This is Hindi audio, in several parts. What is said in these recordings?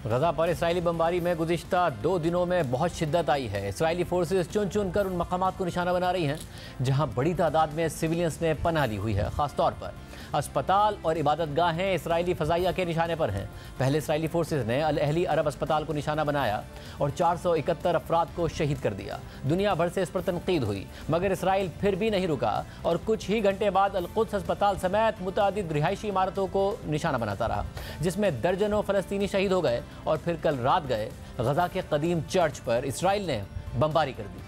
गजा पर इसराइली बमबारी में गुज़िश्ता 2 दिनों में बहुत शिद्दत आई है। इसराइली फोर्सेस चुन चुन कर उन मकामात को निशाना बना रही हैं जहां बड़ी तादाद में सिविलियंस ने पनाह ली हुई है। खासतौर पर अस्पताल और इबादतगाहें इसराइली फ़ज़ाइया के निशाने पर हैं। पहले इसराइली फोर्सेस ने अल अहली अरब अस्पताल को निशाना बनाया और 471 अफराद को शहीद कर दिया। दुनिया भर से इस पर तनकीद हुई, मगर इसराइल फिर भी नहीं रुका और कुछ ही घंटे बाद अल कुद्स अस्पताल समेत मुतअद्दिद रिहायशी इमारतों को निशाना बनाता रहा, जिसमें दर्जनों फ़लस्तीनी शहीद हो गए। और फिर कल रात गए गजा के कदीम चर्च पर इसराइल ने बमबारी कर दी,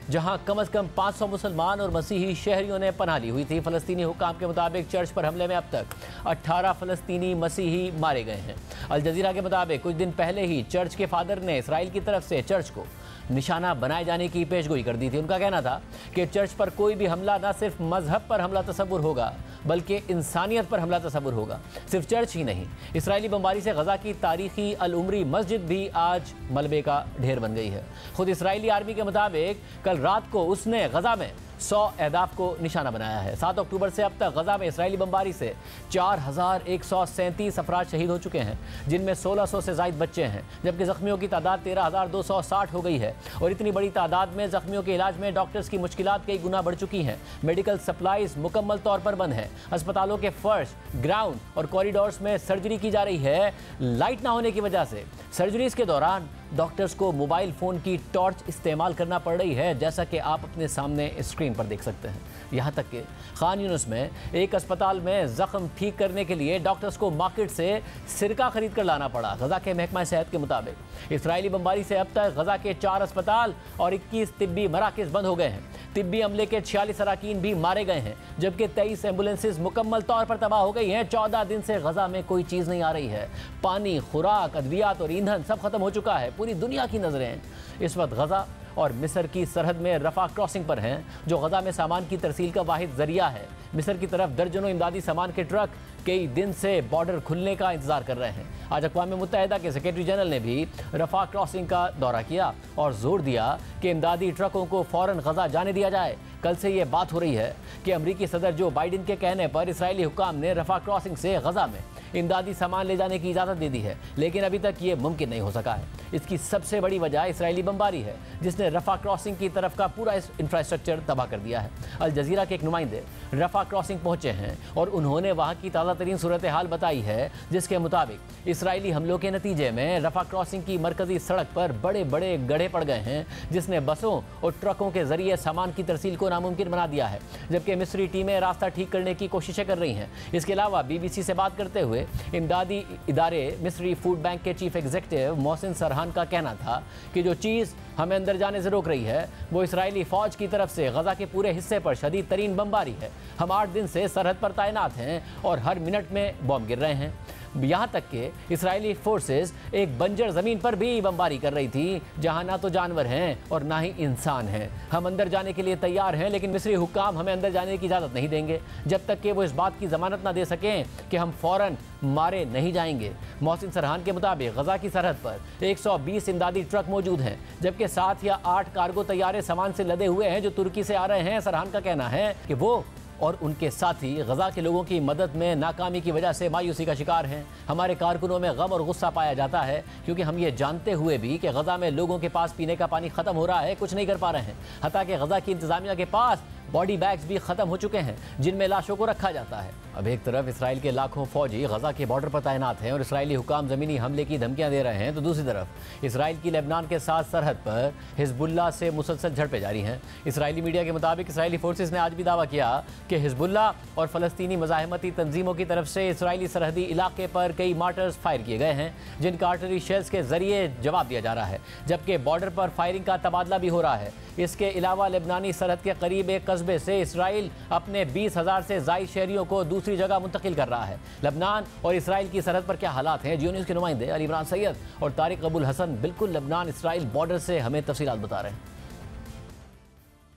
जहां कम से कम 500 मुसलमान और मसीही शहरियों ने पनाह ली हुई थी। फ़लस्तीनी हुकाम के मुताबिक चर्च पर हमले में अब तक 18 फ़लस्तीनी मसीही मारे गए हैं। अल जज़ीरा के मुताबिक कुछ दिन पहले ही चर्च के फादर ने इसराइल की तरफ से चर्च को निशाना बनाए जाने की पेशगोई कर दी थी। उनका कहना था कि चर्च पर कोई भी हमला न सिर्फ मजहब पर हमला तसव्वुर होगा, बल्कि इंसानियत पर हमला तसव्वुर होगा। सिर्फ चर्च ही नहीं, इसराइली बमबारी से गजा की तारीखी अल उमरी मस्जिद भी आज मलबे का ढेर बन गई है। खुद इसराइली आर्मी के मुताबिक कल रात को उसने गजा में 100 अहदाफ को निशाना बनाया है। 7 अक्टूबर से अब तक गजा में इसराइली बमबारी से 4137 अफराद शहीद हो चुके हैं, जिनमें 1600 से ज़ायद बच्चे हैं, जबकि ज़ख्मियों की तादाद 13,260 हो गई है। और इतनी बड़ी तादाद में ज़ख्मियों के इलाज में डॉक्टर्स की मुश्किलात कई गुना बढ़ चुकी हैं। मेडिकल सप्लाईज मुकम्मल तौर पर बंद है। अस्पतालों के फर्श, ग्राउंड और कॉरिडोर्स में सर्जरी की जा रही है। लाइट ना होने की वजह से सर्जरीज के दौरान डॉक्टर्स को मोबाइल फ़ोन की टॉर्च इस्तेमाल करना पड़ रही है, जैसा कि आप अपने सामने स्क्रीन पर देख सकते हैं। यहाँ तक कि खान यूनुस में एक अस्पताल में ज़ख्म ठीक करने के लिए डॉक्टर्स को मार्केट से सिरका खरीद कर लाना पड़ा। गजा के महकमा सेहत के मुताबिक इसराइली बमबारी से अब तक गजा के 4 अस्पताल और 21 तिब्बी मराकज़ बंद हो गए हैं। तिब्बी अमले के 46 अराकीन भी मारे गए हैं, जबकि 23 एम्बुलेंसेज मुकम्मल तौर पर तबाह हो गई हैं। 14 दिन से गजा में कोई चीज़ नहीं आ रही है। पानी, खुराक, अद्वियात और ईंधन सब खत्म हो चुका है। पूरी दुनिया की नज़रें इस वक्त गजा और मिस्र की सरहद में रफा क्रॉसिंग पर हैं, जो गजा में सामान की तरसील का वाहिद जरिया है। मिस्र की तरफ दर्जनों इमदादी सामान के ट्रक कई दिन से बॉर्डर खुलने का इंतजार कर रहे हैं। आज अक़वाम मुत्तहिदा के सेक्रेटरी जनरल ने भी रफा क्रॉसिंग का दौरा किया और जोर दिया कि इमदादी ट्रकों को फ़ौरन गजा जाने दिया जाए। कल से ये बात हो रही है कि अमरीकी सदर जो बाइडन के कहने पर इसराइली हुकाम ने रफा क्रॉसिंग से गजा में इमदादी सामान ले जाने की इजाज़त दे दी है, लेकिन अभी तक ये मुमकिन नहीं हो सका है। इसकी सबसे बड़ी वजह इसराइली बमबारी है, जिसने रफा क्रॉसिंग की तरफ का पूरा इंफ्रास्ट्रक्चर तबाह कर दिया है। अल जज़ीरा के एक नुमाइंदे रफा क्रॉसिंग पहुंचे हैं और उन्होंने वहां की ताज़ा तरीन सूरत हाल बताई है, जिसके मुताबिक इसराइली हमलों के नतीजे में रफा क्रॉसिंग की मरकजी सड़क पर बड़े बड़े गड्ढे पड़ गए हैं, जिसने बसों और ट्रकों के जरिए सामान की तरसील को नामुमकिन बना दिया है, जबकि मिस्री टीमें रास्ता ठीक करने की कोशिशें कर रही हैं। इसके अलावा BBC से बात करते हुए इमदादी इदारे मिस्री फूड बैंक के चीफ एग्जीक्यूटिव मोहसिन सरहान का कहना था कि जो चीज़ हमें अंदर जाने से रोक रही है वो इसराइली फ़ौज की तरफ से गजा के पूरे हिस्से पर शदीद तरीन बमबारी है। हम 8 दिन से सरहद पर तैनात हैं और हर मिनट में बॉम्ब गिर रहे हैं। यहाँ तक कि इसराइली फोर्सेस एक बंजर ज़मीन पर भी बमबारी कर रही थी, जहाँ ना तो जानवर हैं और ना ही इंसान हैं। हम अंदर जाने के लिए तैयार हैं, लेकिन मिस्री हुक्काम हमें अंदर जाने की इजाज़त नहीं देंगे जब तक कि वो इस बात की ज़मानत ना दे सकें कि हम फ़ौरन मारे नहीं जाएंगे। मोहसिन सरहान के मुताबिक गजा की सरहद पर 120 इमदादी ट्रक मौजूद हैं, जबकि 7 या 8 कार्गो तैयारे सामान से लदे हुए हैं जो तुर्की से आ रहे हैं। सरहान का कहना है कि वो और उनके साथी गजा के लोगों की मदद में नाकामी की वजह से मायूसी का शिकार हैं। हमारे कारकुनों में गम और गुस्सा पाया जाता है, क्योंकि हम ये जानते हुए भी कि गजा में लोगों के पास पीने का पानी ख़त्म हो रहा है, कुछ नहीं कर पा रहे हैं। हत्ता कि गजा की इंतज़ामिया के पास बॉडी बैग्स भी ख़त्म हो चुके हैं, जिनमें लाशों को रखा जाता है। अब एक तरफ इसराइल के लाखों फौजी गजा के बॉर्डर पर तैनात हैं और इसराइली हुकाम ज़मीनी हमले की धमकियां दे रहे हैं, तो दूसरी तरफ इसराइल की लेबनान के साथ सरहद पर हिजबुल्लाह से मुसलसल झड़पें जारी हैं। इसराइली मीडिया के मुताबिक इसराइली फोर्सेस ने आज भी दावा किया कि हिजबुल्लाह और फ़लस्तीनी मज़ाहमती तंजीमों की तरफ से इसराइली सरहदी इलाके पर कई मार्टर्स फायर किए गए हैं, जिनका आर्टरी शेल्स के जरिए जवाब दिया जा रहा है, जबकि बॉर्डर पर फायरिंग का तबादला भी हो रहा है। इसके अलावा लेबनानी सरहद के करीब एक कस्बे से इसराइल अपने 20,000 से ज़ायद शहरियों को दूसरी जगह मुंतकिल कर रहा है। लेबनान और इसराइल की सरहद पर क्या हालात हैं, जियो न्यूज़ के नुमाइंदे अली इमरान सैयद और तारिक अबुल हसन बिल्कुल लेबनान इसराइल बॉर्डर से हमें तफसीलात बता रहे हैं।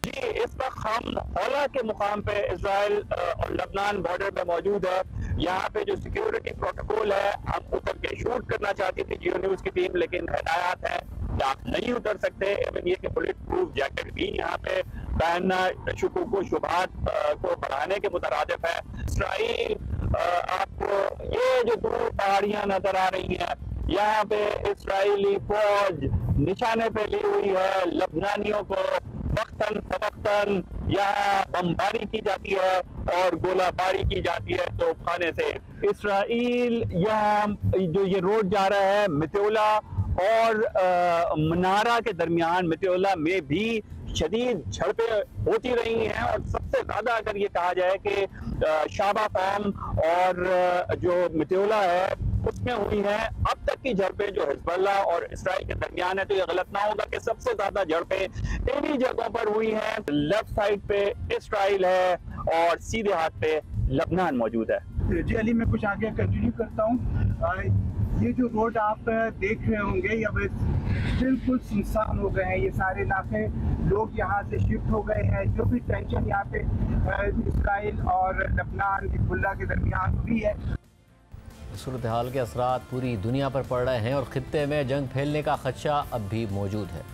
जी, इस वक्त हम हौला के मुकाम पे इसराइल और लेबनान बॉर्डर पे मौजूद है। यहाँ पे जो सिक्योरिटी प्रोटोकॉल है, हम उतर के शूट करना चाहती थी जियो न्यूज़ की टीम, लेकिन हिदायत है आप नहीं उतर सकते। एवं ये कि बुलेट प्रूफ जैकेट भी यहाँ पे पहनना शुकूक व शुबहात को बढ़ाने के मुतरादिफ है। इसराइल आपको ये जो दूर पहाड़ियाँ नजर आ रही हैं, यहाँ पे इस्राएली फौज निशाने पे ली हुई है लबनानियों को। वक्तन फवक्तन यहाँ बमबारी की जाती है और गोलाबारी की जाती है तोपखाने से। इस्राएल यहाँ जो ये रोड जा रहा है मित्योला और मनारा के दरमियान, मित्योला में भी शदीद झड़पें होती रही हैं और सबसे ज्यादा अगर ये कहा जाए कि शाबा फार्म और जो मित्योला है उसमें हुई है अब तक की झड़पें जो हिजबुल्लाह और इस्राइल के दरमियान है, तो ये गलत ना होगा कि सबसे ज्यादा झड़पें इन्हीं जगहों पर हुई हैं। लेफ्ट साइड पे इस्राइल है और सीधे हाथ पे लबनान मौजूद है। जी अली, मैं कुछ आगे कंटिन्यू करता हूँ। ये जो रोड आप देख रहे होंगे ये बिल्कुल सुनसान हो गए हैं, ये सारे इलाके, लोग यहाँ से शिफ्ट हो गए हैं। जो भी टेंशन यहाँ पे इस्राइल और लबनान हिजबुल्लाह के दरमियान हुई है, सूरत हाल के असरात पूरी दुनिया पर पड़ रहे हैं और खित्ते में जंग फैलने का खदशा अब भी मौजूद है।